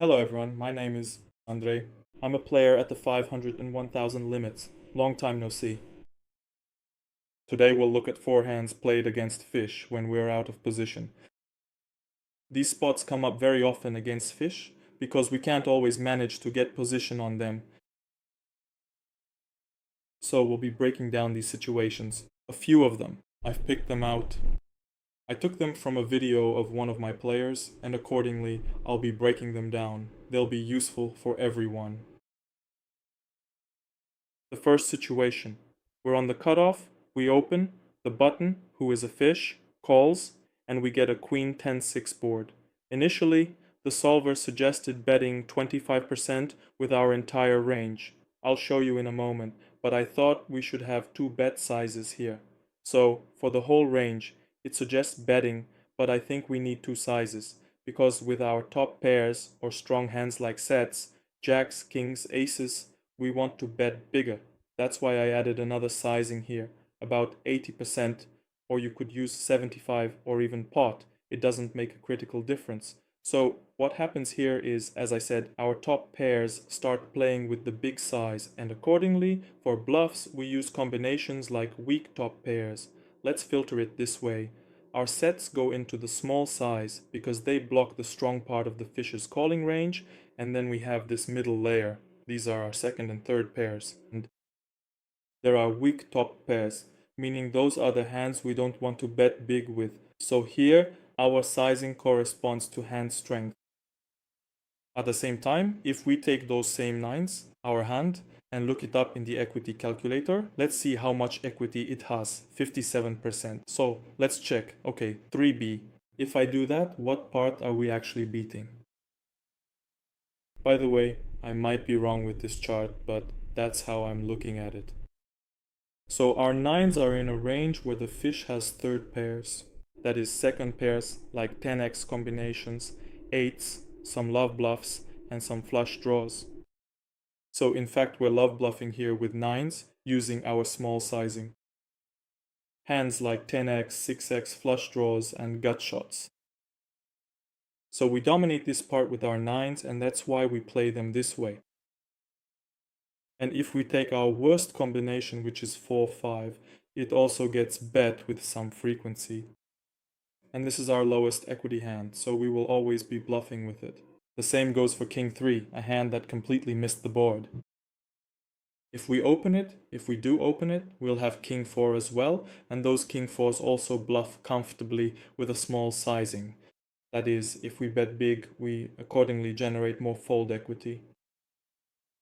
Hello everyone, my name is Andre. I'm a player at the 500 and 1000 limits. Long time no see. Today we'll look at forehands played against fish when we're out of position. These spots come up very often against fish because we can't always manage to get position on them. So we'll be breaking down these situations. A few of them. I've picked them out. I took them from a video of one of my players, and accordingly I'll be breaking them down. They'll be useful for everyone. The first situation. We're on the cutoff, we open, the button, who is a fish, calls, and we get a queen 10-6 board. Initially, the solver suggested betting 25% with our entire range. I'll show you in a moment, but I thought we should have two bet sizes here. So, for the whole range, it suggests betting, but I think we need two sizes, because with our top pairs or strong hands like sets, jacks, kings, aces, we want to bet bigger. That's why I added another sizing here, about 80%, or you could use 75 or even pot. It doesn't make a critical difference. So what happens here is, as I said, our top pairs start playing with the big size, and accordingly, for bluffs, we use combinations like weak top pairs. Let's filter it this way. Our sets go into the small size because they block the strong part of the fish's calling range, and then we have this middle layer. These are our second and third pairs. And there are weak top pairs, meaning those are the hands we don't want to bet big with. So here, our sizing corresponds to hand strength. At the same time, if we take those same nines, our hand, and look it up in the equity calculator, let's see how much equity it has, 57%. So let's check. Okay, 3B. If I do that, what part are we actually beating? By the way, I might be wrong with this chart, but that's how I'm looking at it. So our nines are in a range where the fish has third pairs, that is second pairs like 10x combinations, eights, some love bluffs, and some flush draws. So in fact we're love bluffing here with nines using our small sizing. Hands like 10x, 6x flush draws and gut shots. So we dominate this part with our nines, and that's why we play them this way. And if we take our worst combination, which is 4-5, it also gets bet with some frequency. And this is our lowest equity hand, so we will always be bluffing with it. The same goes for King 3, a hand that completely missed the board. If we do open it, we'll have King 4 as well, and those King 4s also bluff comfortably with a small sizing. That is, if we bet big, we accordingly generate more fold equity.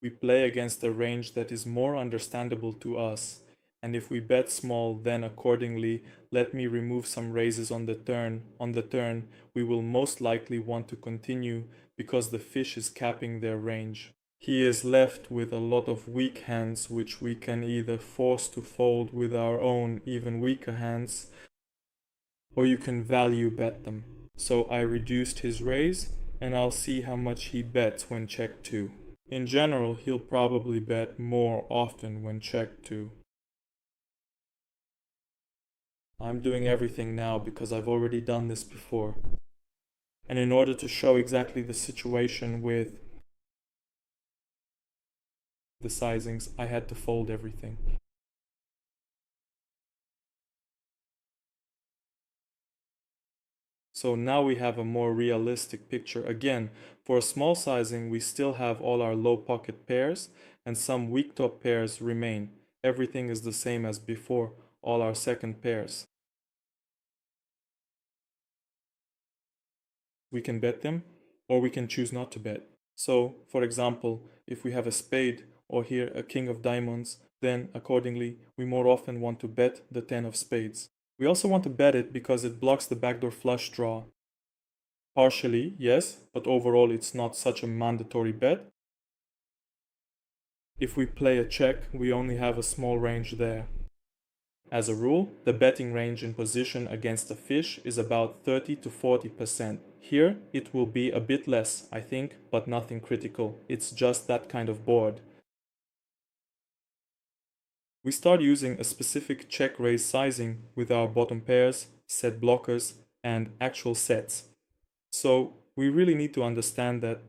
We play against a range that is more understandable to us, and if we bet small, then accordingly let me remove some raises on the turn. On the turn, we will most likely want to continue because the fish is capping their range. He is left with a lot of weak hands which we can either force to fold with our own even weaker hands, or you can value bet them. So I reduced his raise, and I'll see how much he bets when check 2. In general, he'll probably bet more often when check 2. I'm doing everything now because I've already done this before. And in order to show exactly the situation with the sizings, I had to fold everything. So now we have a more realistic picture. Again, for a small sizing, we still have all our low pocket pairs and some weak top pairs remain. Everything is the same as before, all our second pairs. We can bet them, or we can choose not to bet. So, for example, if we have a spade or here a king of diamonds, then accordingly we more often want to bet the 10 of spades. We also want to bet it because it blocks the backdoor flush draw. Partially, yes, but overall it's not such a mandatory bet. If we play a check, we only have a small range there. As a rule, the betting range in position against a fish is about 30 to 40%. Here, it will be a bit less, I think, but nothing critical. It's just that kind of board. We start using a specific check-raise sizing with our bottom pairs, set blockers, and actual sets. So we really need to understand that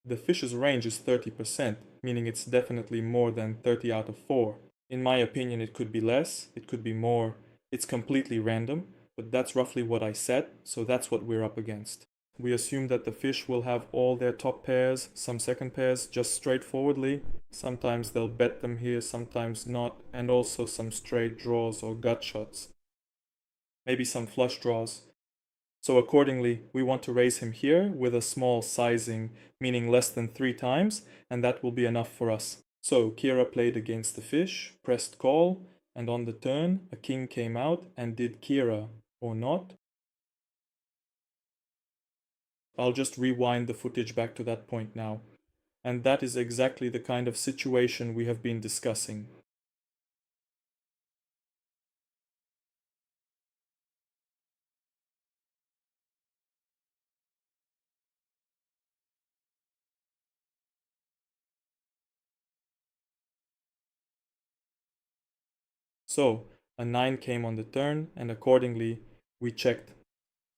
The fish's range is 30%, meaning it's definitely more than 30 out of 4. In my opinion, it could be less, it could be more. It's completely random, but that's roughly what I said, so that's what we're up against. We assume that the fish will have all their top pairs, some second pairs, just straightforwardly. Sometimes they'll bet them here, sometimes not, and also some straight draws or gut shots. Maybe some flush draws. So accordingly, we want to raise him here with a small sizing, meaning less than 3 times, and that will be enough for us. So Kira played against the fish, pressed call, and on the turn, a king came out and did Kira, or not. I'll just rewind the footage back to that point now. And that is exactly the kind of situation we have been discussing. So, a 9 came on the turn, and accordingly, we checked.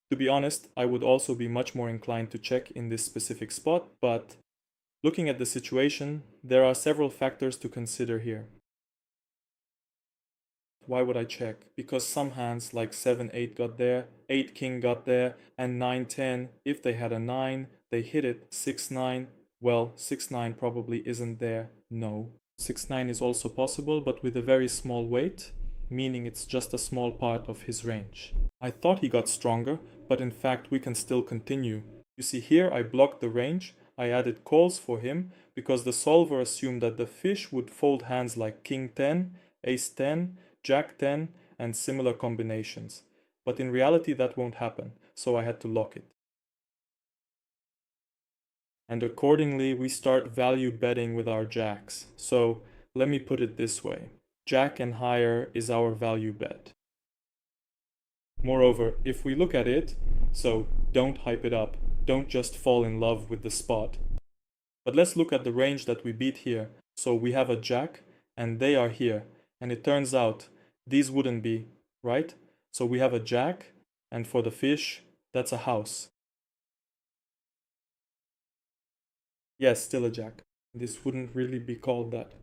To be honest, I would also be much more inclined to check in this specific spot, but looking at the situation, there are several factors to consider here. Why would I check? Because some hands like 7-8 got there, 8 king got there, and 9-10, if they had a 9, they hit it. 6-9, well, 6-9 probably isn't there, no. 6-9 is also possible, but with a very small weight, meaning it's just a small part of his range. I thought he got stronger, but in fact we can still continue. You see here I blocked the range, I added calls for him, because the solver assumed that the fish would fold hands like King 10, Ace 10, Jack 10, and similar combinations. But in reality that won't happen, so I had to lock it. And accordingly we start value betting with our jacks. So let me put it this way. Jack and higher is our value bet. Moreover, if we look at it, so don't hype it up, don't just fall in love with the spot. But let's look at the range that we beat here. So we have a jack and they are here. And it turns out these wouldn't be, right? So we have a jack, and for the fish, that's a house. Yes, still a jack. This wouldn't really be called that.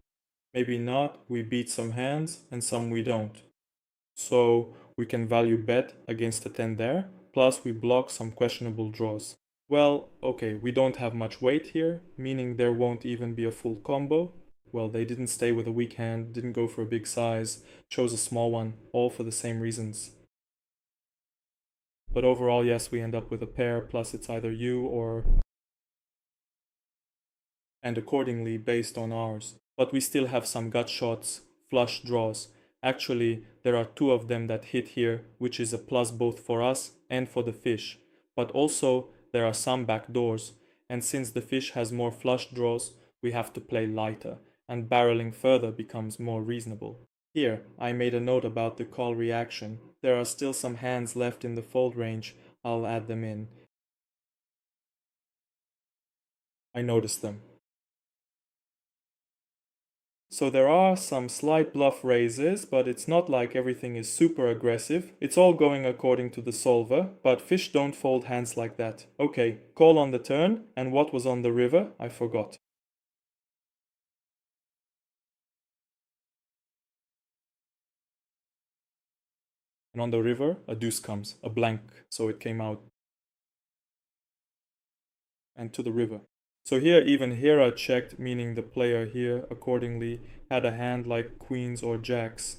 Maybe not, we beat some hands and some we don't. So we can value bet against a 10 there, plus we block some questionable draws. Well, okay, we don't have much weight here, meaning there won't even be a full combo. Well, they didn't stay with a weak hand, didn't go for a big size, chose a small one, all for the same reasons. But overall, yes, we end up with a pair, plus it's either you or... and accordingly based on ours. But we still have some gut shots, flush draws. Actually, there are 2 of them that hit here, which is a plus both for us and for the fish. But also, there are some back doors, and since the fish has more flush draws, we have to play lighter, and barreling further becomes more reasonable. Here, I made a note about the call reaction. There are still some hands left in the fold range, I'll add them in. I noticed them. So there are some slight bluff raises, but it's not like everything is super aggressive. It's all going according to the solver, but fish don't fold hands like that. Okay, call on the turn, and what was on the river? I forgot. And on the river, a deuce comes, a blank, so it came out. And to the river. So here even Hera checked, meaning the player here accordingly had a hand like queens or jacks.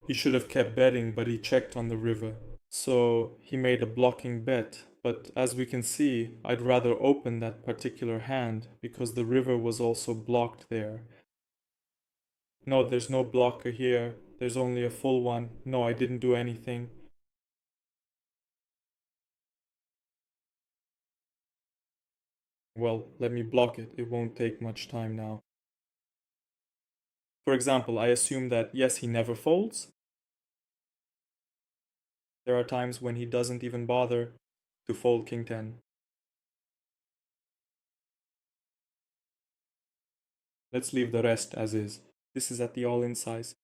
He should have kept betting, but he checked on the river. So he made a blocking bet, but as we can see, I'd rather open that particular hand because the river was also blocked there. No, there's no blocker here. There's only a full one. No, I didn't do anything. Well, let me block it. It won't take much time now. For example, I assume that yes, he never folds. There are times when he doesn't even bother to fold King 10. Let's leave the rest as is. This is at the all-in size.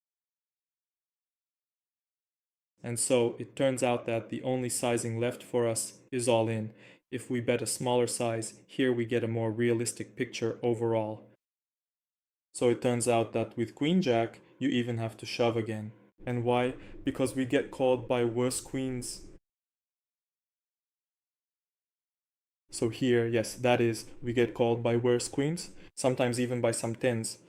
And so it turns out that the only sizing left for us is all in. If we bet a smaller size, here we get a more realistic picture overall. So it turns out that with Queen Jack, you even have to shove again. And why? Because we get called by worse queens. So here, yes, that is, we get called by worse queens, sometimes even by some tens.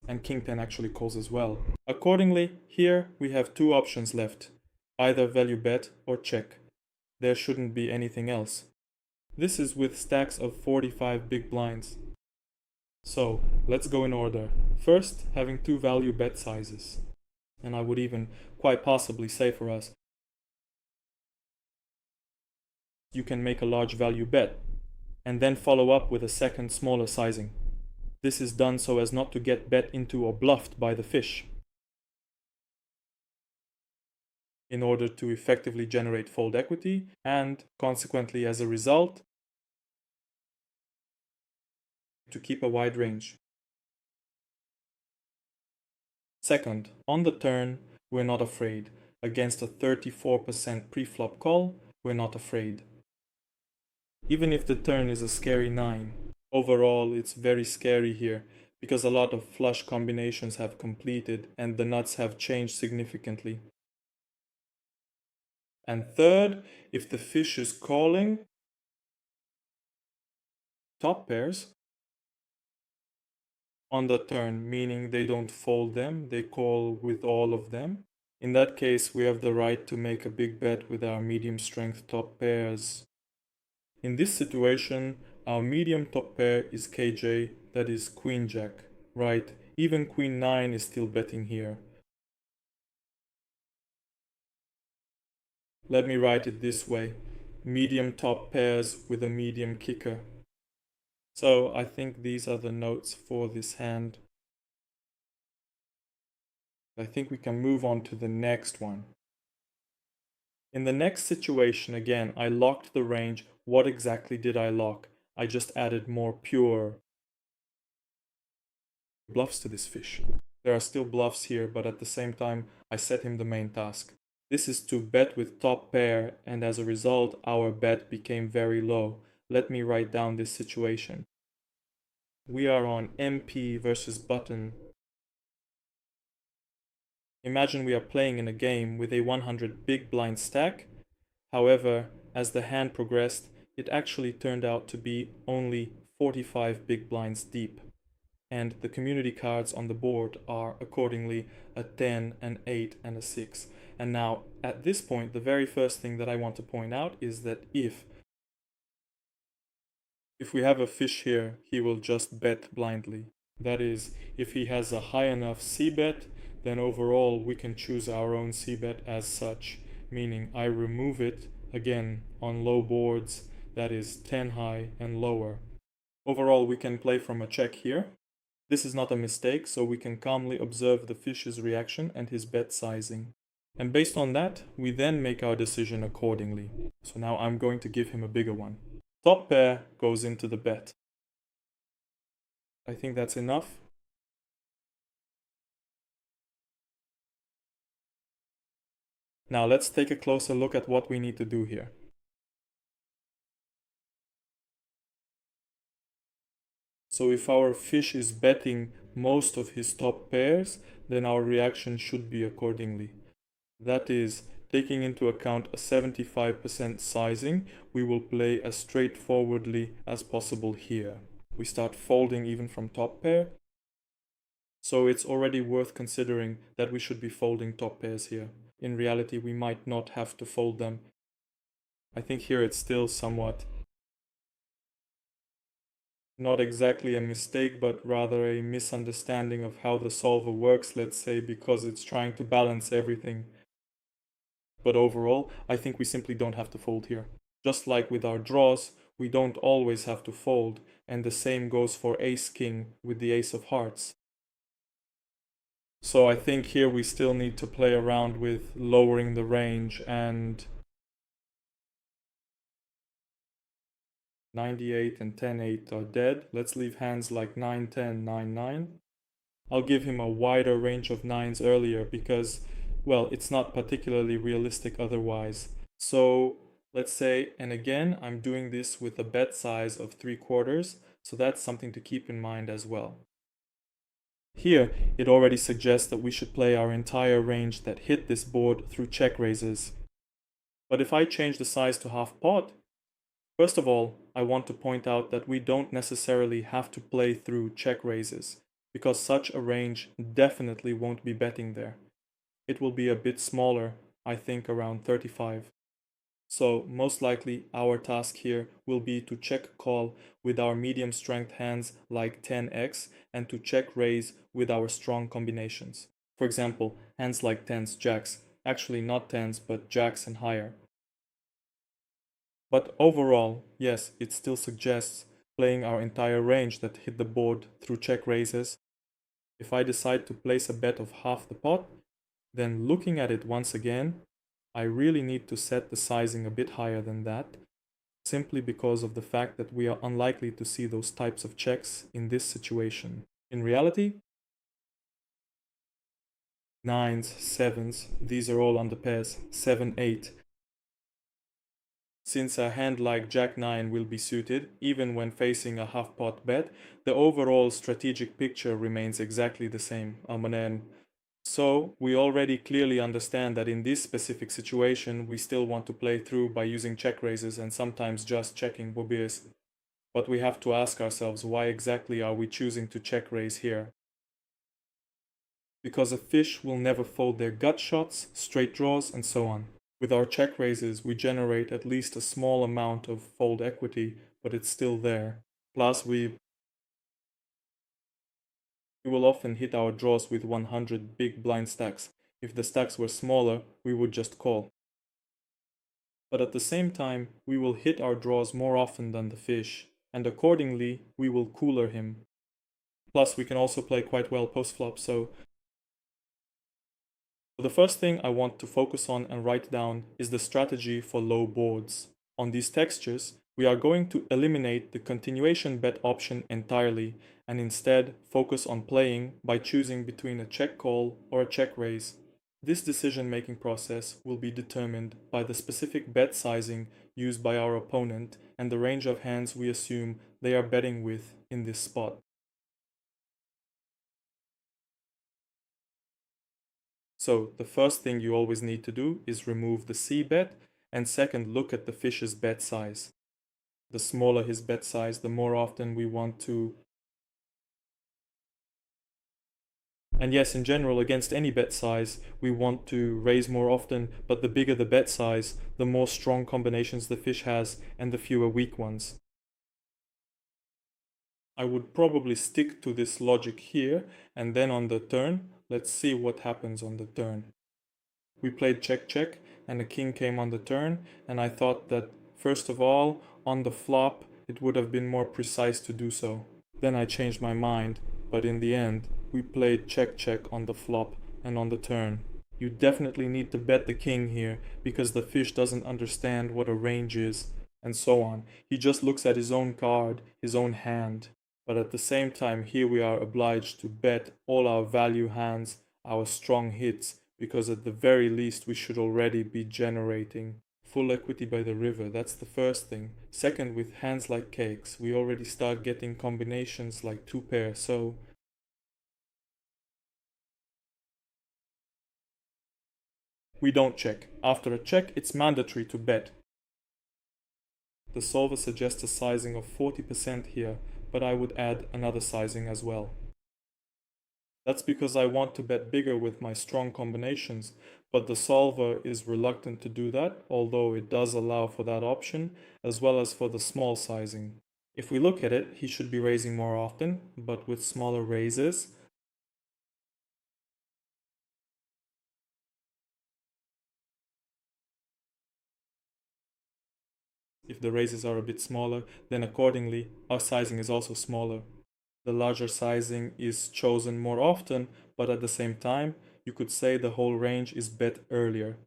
And King 10 actually calls as well. Accordingly, here we have two options left, either value bet or check. There shouldn't be anything else. This is with stacks of 45 big blinds. So, let's go in order. First, having two value bet sizes. And I would even quite possibly say for us, you can make a large value bet, and then follow up with a second smaller sizing. This is done so as not to get bet into or bluffed by the fish, in order to effectively generate fold equity, and consequently as a result, to keep a wide range. Second, on the turn, we're not afraid. Against a 34% pre-flop call, we're not afraid. Even if the turn is a scary 9, overall it's very scary here, because a lot of flush combinations have completed and the nuts have changed significantly. And third, if the fish is calling top pairs on the turn, meaning they don't fold them, they call with all of them, in that case we have the right to make a big bet with our medium strength top pairs. In this situation, our medium top pair is KJ, that is Queen Jack, right? Even Queen 9 is still betting here. Let me write it this way: medium top pairs with a medium kicker. So I think these are the notes for this hand. I think we can move on to the next one. In the next situation, again, I locked the range. What exactly did I lock? I just added more pure bluffs to this fish. There are still bluffs here, but at the same time, I set him the main task. This is to bet with top pair, and as a result, our bet became very low. Let me write down this situation. We are on MP versus button. Imagine we are playing in a game with a 100 big blind stack. However, as the hand progressed, it actually turned out to be only 45 big blinds deep. And the community cards on the board are accordingly a 10, an 8, and a 6. And now, at this point, the very first thing that I want to point out is that if we have a fish here, he will just bet blindly. That is, if he has a high enough c-bet, then overall we can choose our own c-bet as such, meaning I remove it, again, on low boards, that is 10 high and lower. Overall we can play from a check here. This is not a mistake, so we can calmly observe the fish's reaction and his bet sizing. And based on that, we then make our decision accordingly. So now I'm going to give him a bigger one. Top pair goes into the bet. I think that's enough. Now let's take a closer look at what we need to do here. So if our fish is betting most of his top pairs, then our reaction should be accordingly. That is, taking into account a 75% sizing, we will play as straightforwardly as possible here. We start folding even from top pair. So it's already worth considering that we should be folding top pairs here. In reality, we might not have to fold them. I think here it's still somewhat not exactly a mistake, but rather a misunderstanding of how the solver works, let's say, because it's trying to balance everything. But overall, I think we simply don't have to fold here. Just like with our draws, we don't always have to fold, and the same goes for ace-king with the ace of hearts. So I think here we still need to play around with lowering the range, and 98 and 10-8 are dead. Let's leave hands like 9-10, 9-9. I'll give him a wider range of 9s earlier because, well, it's not particularly realistic otherwise. So Let's say, and again, I'm doing this with a bet size of 3/4, so that's something to keep in mind as well. Here, it already suggests that we should play our entire range that hit this board through check raises. But if I change the size to half pot, first of all, I want to point out that we don't necessarily have to play through check raises, because such a range definitely won't be betting there. It will be a bit smaller, I think around 35. So most likely our task here will be to check call with our medium strength hands like 10x and to check raise with our strong combinations. For example, hands like 10s, jacks, actually not 10s but jacks and higher. But overall, yes, it still suggests playing our entire range that hit the board through check raises. If I decide to place a bet of half the pot, then looking at it once again, I really need to set the sizing a bit higher than that, simply because of the fact that we are unlikely to see those types of checks in this situation. In reality, nines, sevens, these are all under pairs, 7, 8. Since a hand like Jack 9 will be suited, even when facing a half pot bet, the overall strategic picture remains exactly the same. So, we already clearly understand that in this specific situation, we still want to play through by using check raises and sometimes just checking bobbies. But we have to ask ourselves, why exactly are we choosing to check raise here? Because a fish will never fold their gut shots, straight draws, and so on. With our check raises, we generate at least a small amount of fold equity, but it's still there. Plus, we will often hit our draws with 100 big blind stacks. If the stacks were smaller, we would just call. But at the same time, we will hit our draws more often than the fish, and accordingly, we will cooler him. Plus, we can also play quite well post-flop, so the first thing I want to focus on and write down is the strategy for low boards. On these textures, we are going to eliminate the continuation bet option entirely and instead focus on playing by choosing between a check call or a check raise. This decision-making process will be determined by the specific bet sizing used by our opponent and the range of hands we assume they are betting with in this spot. So the first thing you always need to do is remove the C bet, and second, look at the fish's bet size. The smaller his bet size, the more often we want to. And yes, in general, against any bet size, we want to raise more often, but the bigger the bet size, the more strong combinations the fish has and the fewer weak ones. I would probably stick to this logic here, and then on the turn, let's see what happens on the turn. We played check check and the king came on the turn, and I thought that first of all, on the flop, it would have been more precise to do so. Then I changed my mind, but in the end, we played check check on the flop and on the turn. You definitely need to bet the king here because the fish doesn't understand what a range is and so on. He just looks at his own card, his own hand. But at the same time, here we are obliged to bet all our value hands, our strong hits, because at the very least we should already be generating full equity by the river. That's the first thing. Second, with hands like cakes, we already start getting combinations like two pair, so we don't check. After a check, it's mandatory to bet. The solver suggests a sizing of 40% here, but I would add another sizing as well. That's because I want to bet bigger with my strong combinations, but the solver is reluctant to do that, although it does allow for that option, as well as for the small sizing. If we look at it, he should be raising more often, but with smaller raises. If the raises are a bit smaller, then accordingly, our sizing is also smaller. The larger sizing is chosen more often, but at the same time, you could say the whole range is bet earlier.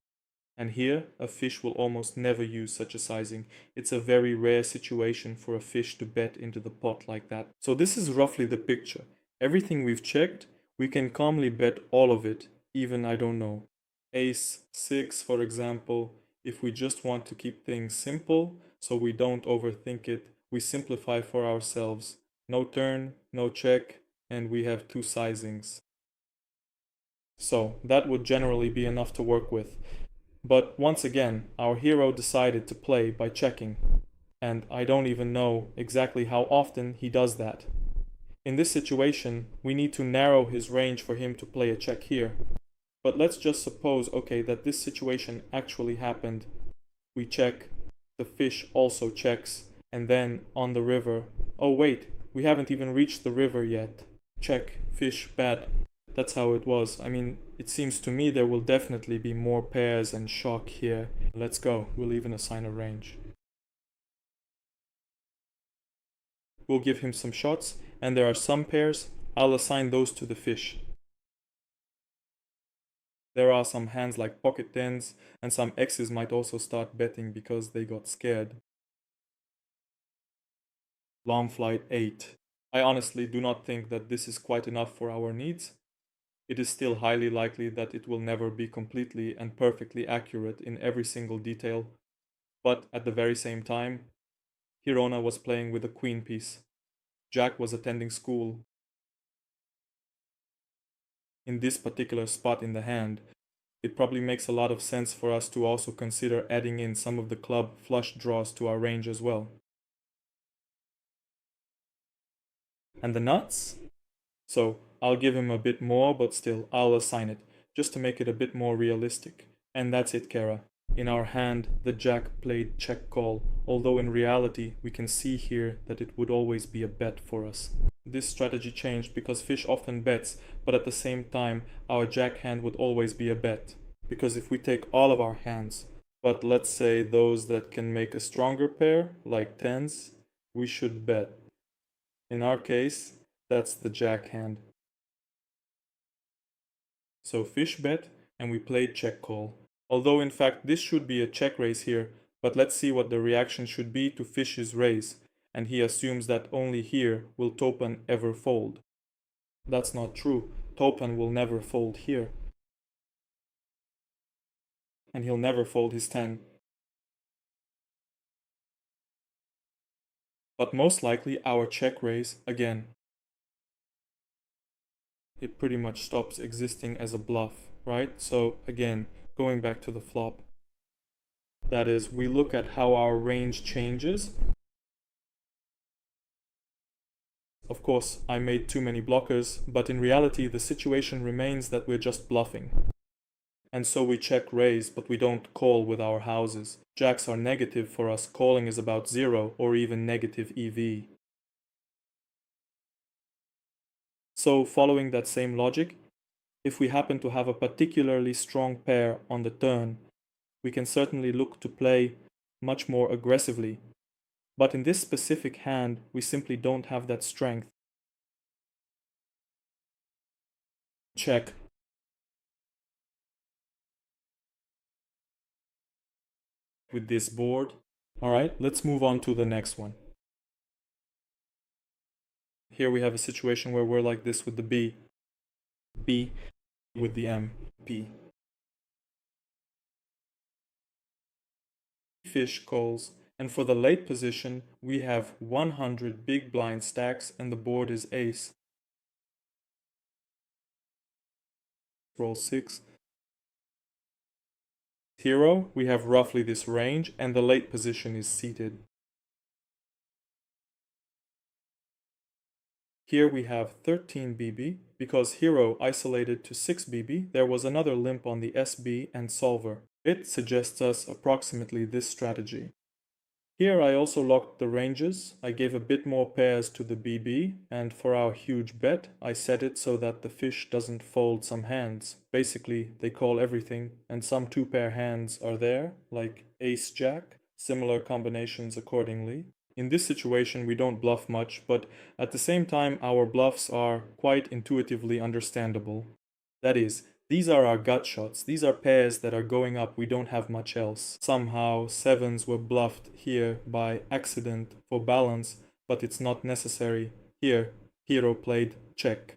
And here, a fish will almost never use such a sizing. It's a very rare situation for a fish to bet into the pot like that. So this is roughly the picture. Everything we've checked, we can calmly bet all of it, even, I don't know, ace 6 for example, If we just want to keep things simple, so we don't overthink it, we simplify for ourselves. No turn, no check, and we have two sizings. So that would generally be enough to work with. But once again, our hero decided to play by checking, and I don't even know exactly how often he does that. In this situation, we need to narrow his range for him to play a check here. But let's just suppose, okay, that this situation actually happened. We check, the fish also checks, and then on the river, oh wait, we haven't even reached the river yet. Check, fish, bet. That's how it was. I mean, it seems to me there will definitely be more pairs and shock here. Let's go. We'll even assign a range. We'll give him some shots, and there are some pairs. I'll assign those to the fish. There are some hands like pocket tens, and some X's might also start betting because they got scared. Long flight 8. I honestly do not think that this is quite enough for our needs. It is still highly likely that it will never be completely and perfectly accurate in every single detail, but at the very same time, Hirona was playing with a queen piece. Jack was attending school. In this particular spot in the hand, it probably makes a lot of sense for us to also consider adding in some of the club flush draws to our range as well. And the nuts? So I'll give him a bit more, but still, I'll assign it, just to make it a bit more realistic. And that's it, Kara. In our hand, the jack played check call, although in reality, we can see here that it would always be a bet for us. This strategy changed because fish often bets, but at the same time, our jack hand would always be a bet. Because if we take all of our hands, but let's say those that can make a stronger pair, like tens, we should bet. In our case, that's the jack hand. So fish bet, and we played check call. Although in fact this should be a check raise here, but let's see what the reaction should be to fish's raise, and he assumes that only here will Topan ever fold. That's not true. Topan will never fold here. And he'll never fold his 10. But most likely our check raise again. It pretty much stops existing as a bluff, right? So again, going back to the flop. That is, we look at how our range changes. Of course, I made too many blockers, but in reality the situation remains that we're just bluffing. And so we check raise, but we don't call with our houses. Jacks are negative for us, calling is about 0 or even negative EV. So following that same logic, if we happen to have a particularly strong pair on the turn, we can certainly look to play much more aggressively. But in this specific hand, we simply don't have that strength. Check. With this board. Alright, let's move on to the next one. Here we have a situation where we're like this with the B. B with the M. P. Fish calls. And for the late position, we have 100 big blind stacks and the board is ace. Roll 6. Hero, we have roughly this range and the late position is seated. Here we have 13 BB. Because hero isolated to 6 BB, there was another limp on the SB and solver. It suggests us approximately this strategy. Here I also locked the ranges. I gave a bit more pairs to the BB, and for our huge bet, I set it so that the fish doesn't fold some hands. Basically, they call everything, and some 2-pair hands are there, like ace-jack, similar combinations accordingly. In this situation, we don't bluff much, but at the same time, our bluffs are quite intuitively understandable. That is, these are our gut shots. These are pairs that are going up. We don't have much else. Somehow, sevens were bluffed here by accident for balance, but it's not necessary. Here, hero played check.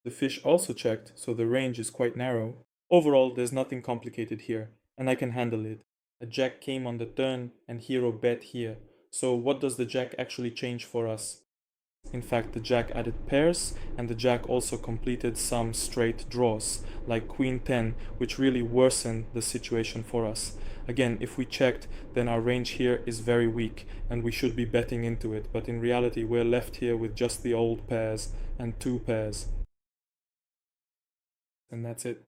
The fish also checked, so the range is quite narrow. Overall, there's nothing complicated here, and I can handle it. A jack came on the turn and hero bet here. So what does the jack actually change for us? In fact, the jack added pairs, and the jack also completed some straight draws, like queen 10, which really worsened the situation for us. Again, if we checked, then our range here is very weak, and we should be betting into it, but in reality we're left here with just the old pairs and two pairs. And that's it.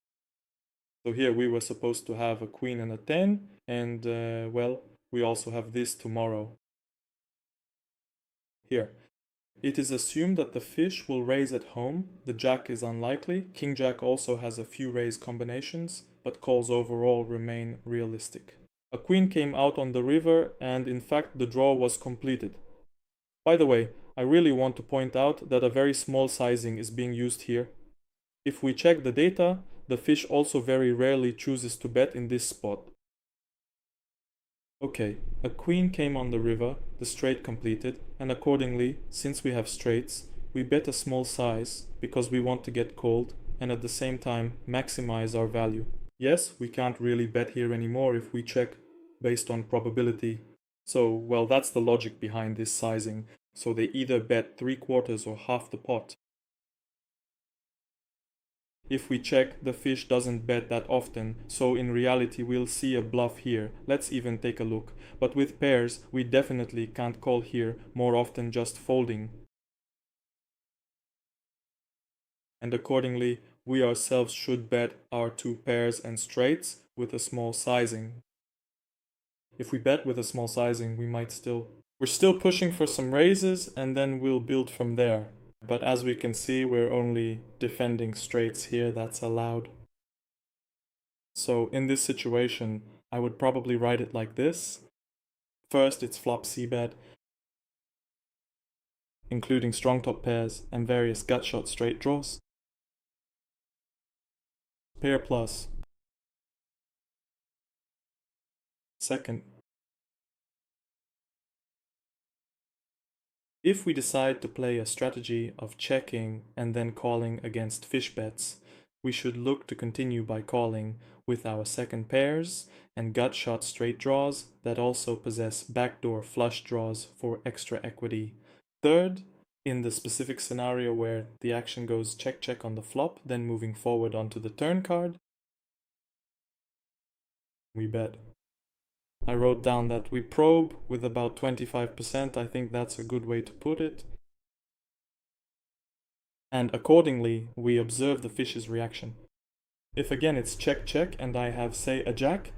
So here we were supposed to have a queen and a 10, and well, we also have this tomorrow. Here. It is assumed that the fish will raise at home, the jack is unlikely, king jack also has a few raise combinations, but calls overall remain realistic. A queen came out on the river and in fact the draw was completed. By the way, I really want to point out that a very small sizing is being used here. If we check the data, the fish also very rarely chooses to bet in this spot. Okay, a queen came on the river, the straight completed, and accordingly, since we have straights, we bet a small size because we want to get called and at the same time maximize our value. Yes, we can't really bet here anymore if we check based on probability. So, well, that's the logic behind this sizing. So they either bet 3/4 or half the pot. If we check, the fish doesn't bet that often, so in reality we'll see a bluff here. Let's even take a look. But with pairs, we definitely can't call here, more often just folding. And accordingly, we ourselves should bet our two pairs and straights with a small sizing. If we bet with a small sizing, we're still pushing for some raises and then we'll build from there. But as we can see, we're only defending straights here, that's allowed. So in this situation, I would probably write it like this. First, it's flop c-bet, including strong top pairs and various gut shot straight draws. Pair plus. Second, if we decide to play a strategy of checking and then calling against fish bets, we should look to continue by calling with our second pairs and gut shot straight draws that also possess backdoor flush draws for extra equity. Third, in the specific scenario where the action goes check check on the flop, then moving forward onto the turn card, we bet. I wrote down that we probe with about 25%, I think that's a good way to put it. And accordingly, we observe the fish's reaction. If again it's check check and I have, say, a jack,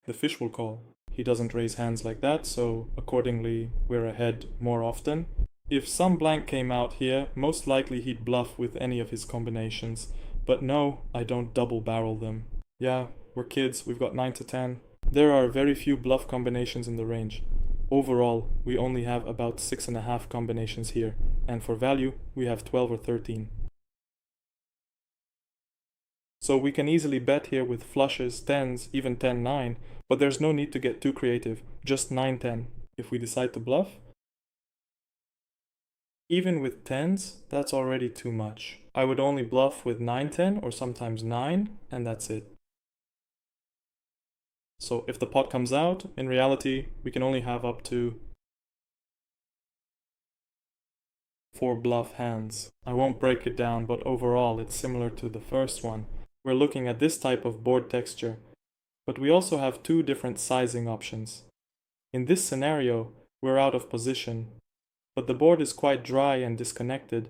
the fish will call. He doesn't raise hands like that, so accordingly we're ahead more often. If some blank came out here, most likely he'd bluff with any of his combinations. But no, I don't double barrel them. Yeah, we're kids, we've got 9 to 10. There are very few bluff combinations in the range. Overall, we only have about 6.5 combinations here, and for value, we have 12 or 13. So we can easily bet here with flushes, 10s, even 10-9, but there's no need to get too creative, just 9-10. If we decide to bluff, even with 10s, that's already too much. I would only bluff with 9-10 or sometimes 9, and that's it. So if the pot comes out, in reality, we can only have up to 4 bluff hands. I won't break it down, but overall it's similar to the first one. We're looking at this type of board texture, but we also have 2 different sizing options. In this scenario, we're out of position, but the board is quite dry and disconnected,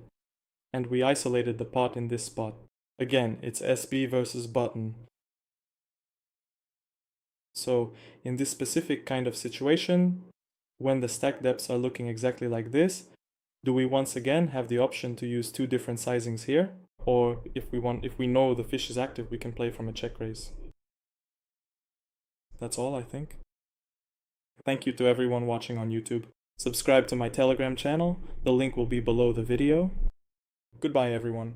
and we isolated the pot in this spot. Again, it's SB versus button. So in this specific kind of situation, when the stack depths are looking exactly like this, do we once again have the option to use 2 different sizings here? Or if we know the fish is active, we can play from a check raise. That's all, I think. Thank you to everyone watching on YouTube. Subscribe to my Telegram channel, the link will be below the video. Goodbye everyone.